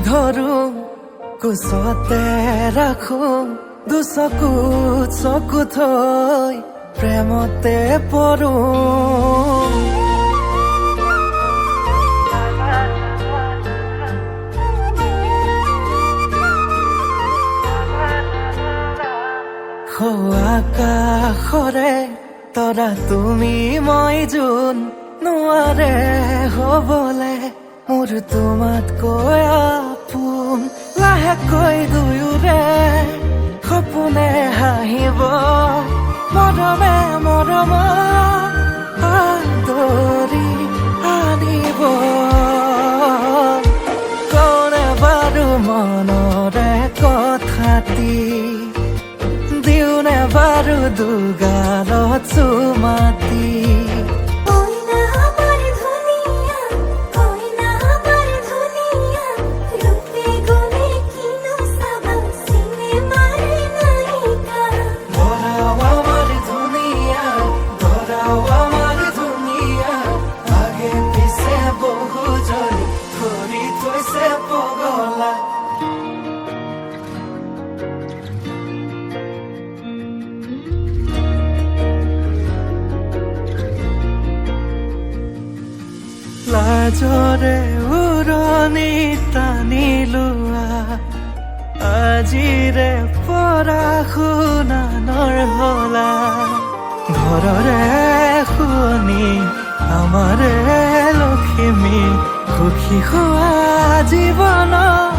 ধৰো কোচতে ৰাখো দুচকুত চকু থৈ প্ৰেমতে পৰো আকাশৰে তৰা তুমি মই যোন নোৱাৰে হ'বলে মোৰ তোমাতকৈ আপোন লাহেকৈ দুয়োৰে সপোনে হাঁহিব মৰমে মৰম আদৰি আনিব কোনে বাৰু মনৰে কথাটি দিওনে বাৰু দুগালত চুমাতি লাজৰে উৰণি টানি লোৱা আজিৰে পৰা শুনানৰ হলা ঘৰৰে শুৱনি আমাৰে লখিমী সুখী হোৱা জীৱনত